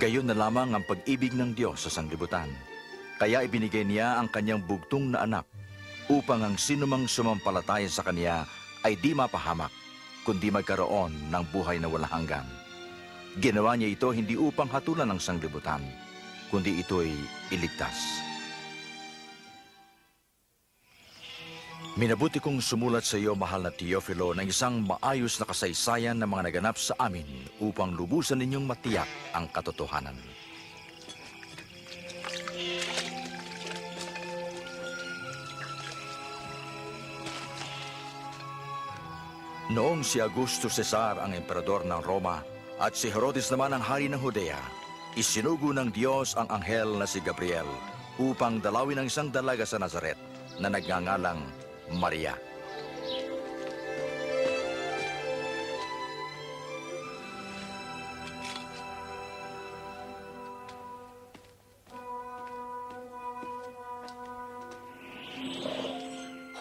Gayon na lamang ang pag-ibig ng Diyos sa sanglibutan. Kaya ibinigay niya ang kanyang bugtong na anak upang ang sinumang sumampalataya sa kanya ay di mapahamak, kundi magkaroon ng buhay na walang hanggan. Ginawa niya ito hindi upang hatulan ng sanglibutan, kundi ito'y iligtas. Minabuti kong sumulat sa iyo, mahal na Teofilo, ng isang maayos na kasaysayan ng mga naganap sa amin upang lubusan ninyong matiyak ang katotohanan. Noong si Augusto Cesar ang emperador ng Roma at si Herodes naman ang hari ng Judea, isinugo ng Diyos ang anghel na si Gabriel upang dalawin ang isang dalaga sa Nazaret na nagngangalang Maria.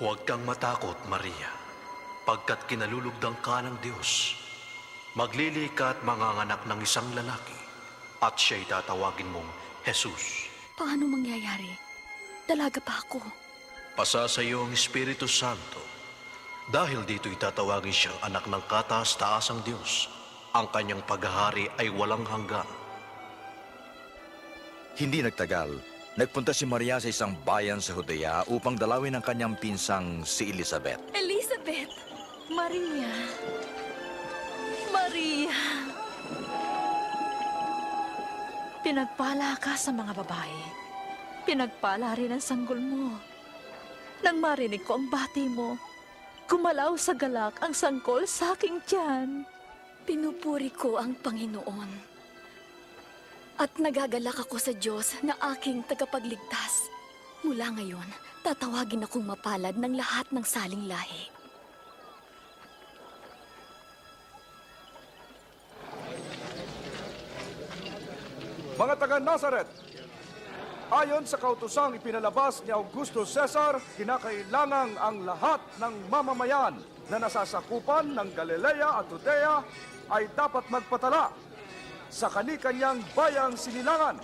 Huwag kang matakot, Maria, pagkat kinalulugdang ka ng Diyos. Maglili ka at manganganak ng isang lalaki, at siya'y tatawagin mong Jesus. Paano mangyayari? Dalaga pa ako. Pasa sa iyo ang Espiritu Santo. Dahil dito'y tatawagin siyang anak ng kataas-taasang Diyos. Ang kanyang paghahari ay walang hanggan. Hindi nagtagal, nagpunta si Maria sa isang bayan sa Judea upang dalawin ang kanyang pinsang si Elizabeth. Elizabeth! Maria! Maria! Pinagpala ka sa mga babae. Pinagpala rin ang sanggol mo. Nang marinig ko ang bati mo, gumalaw sa galak ang sangkol sa aking tiyan. Pinupuri ko ang Panginoon. At nagagalak ako sa Diyos na aking tagapagligtas. Mula ngayon, tatawagin akong mapalad ng lahat ng saling lahi. Mga taga-Nazaret, ayon sa kautosang ipinalabas ni Augusto Cesar, kinakailangang ang lahat ng mamamayan na nasasakupan ng Galilea at Judea ay dapat magpatala sa kani-kanyang bayang sinilangan.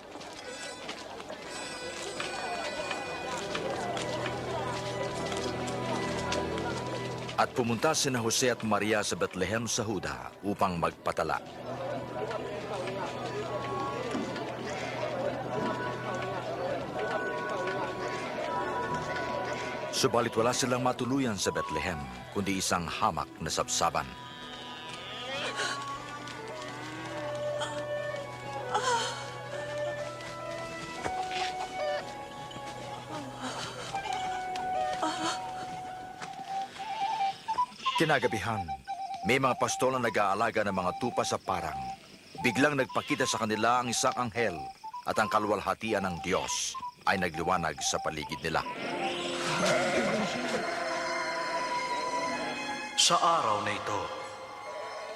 At pumunta sina Jose at Maria sa Bethlehem sa Huda upang magpatala. Subalit wala silang matuluyan sa Bethlehem, kundi isang hamak na sabsaban. Kinagabihan, may mga pastol na nag-aalaga ng mga tupa sa parang. Biglang nagpakita sa kanila ang isang anghel at ang kaluwalhatian ng Diyos ay nagliwanag sa paligid nila. Sa araw na ito,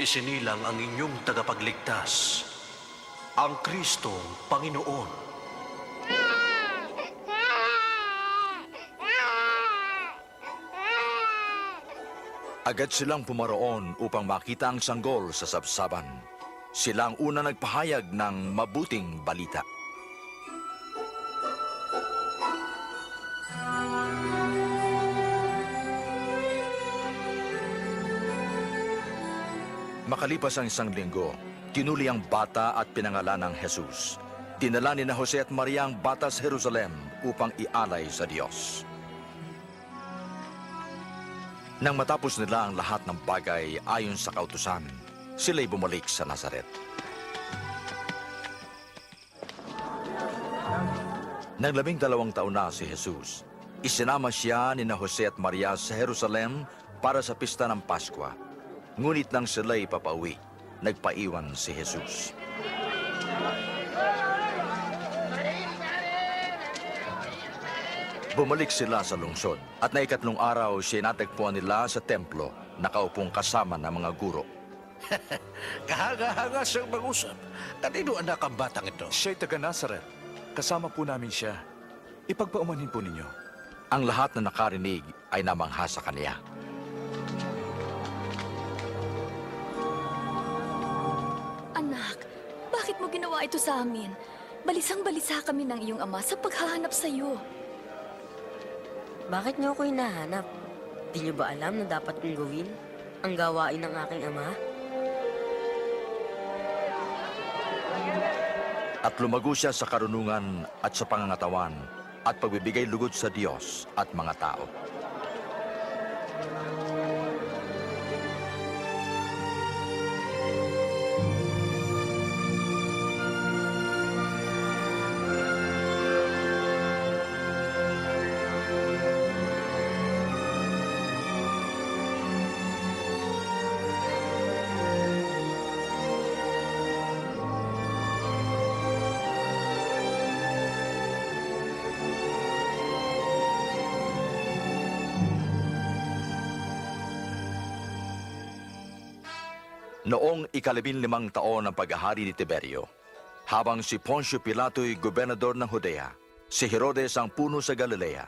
isinilang ang inyong tagapagligtas, ang Kristong Panginoon. Agad silang pumaroon upang makita ang sanggol sa sabsaban. Sila ang una nagpahayag ng mabuting balita. Makalipas ang isang linggo, tinuli ang bata at pinangalan ng Jesus. Dinala ni na Jose at Maria ang bata sa Jerusalem upang ialay sa Diyos. Nang matapos nila ang lahat ng bagay ayon sa kautusan, sila'y bumalik sa Nazaret. Nang 12 taon na si Jesus, isinama siya ni na Jose at Maria sa Jerusalem para sa pista ng Paskwa. Ngunit nang sila'y papauwi, nagpaiwan si Jesus. Bumalik sila sa lungsod at na ikatlong araw siya natagpuan nila sa templo, nakaupong kasama ng mga guro. Kahanga-hanga siyang mag-usap. Kanino anak ang batang ito? Siya'y taga-Nazaret. Kasama po namin siya. Ipagpaumanhin po ninyo. Ang lahat na nakarinig ay namangha sa kaniya. Anak, bakit mo ginawa ito sa amin? Balisang-balisa kami ng iyong ama sa paghahanap sa iyo. Bakit niyo ako hinahanap? Di niyo ba alam na dapat kong gawin ang gawain ng aking ama? At lumago siya sa karunungan at sa pangangatawan at pagbibigay lugod sa Diyos at mga tao. Noong ika-15 taon ng paghahari ni Tiberio, habang si Poncio Pilato'y gobernador ng Judea, si Herodes ang puno sa Galilea,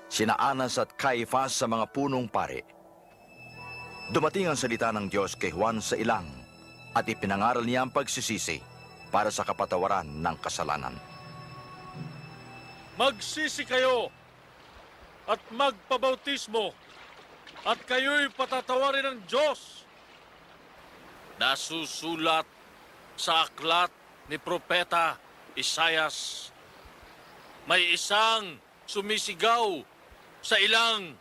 sina Anas at Caifás sa mga punong pari. Dumating ang salita ng Diyos kay Juan sa ilang at ipinangaral niya ang pagsisisi para sa kapatawaran ng kasalanan. Magsisi kayo at magpabautismo at kayo'y patatawarin ng Diyos. Nasusulat sa aklat ni Propeta Isayas, may isang sumisigaw sa ilang,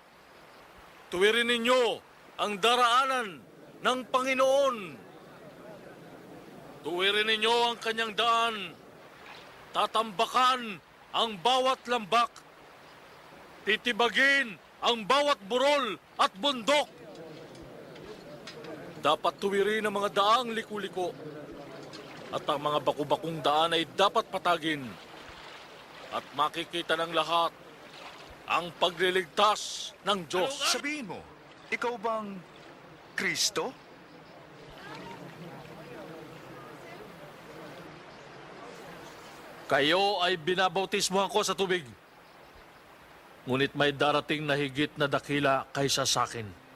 tuwirin ninyo ang daraanan ng Panginoon. Tuwirin ninyo ang kanyang daan, tatambakan ang bawat lambak, titibagin ang bawat burol at bundok. Dapat tuwirin ang mga daang liku-liko at ang mga baku-bakong daan ay dapat patagin at makikita ng lahat ang pagliligtas ng Diyos. Sabihin mo, ikaw bang Kristo? Kayo ay binabautismohan ko sa tubig. Ngunit may darating na higit na dakila kaysa sa akin.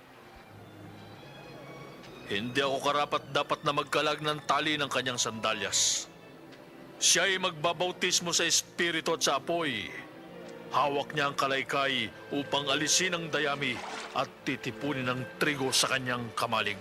Hindi ako karapat dapat na magkalag ng tali ng kanyang sandalyas. Siya ay magbabautismo sa Espiritu at sa apoy. Hawak niya ang kalaykay upang alisin ang dayami at titipunin ang trigo sa kanyang kamalig.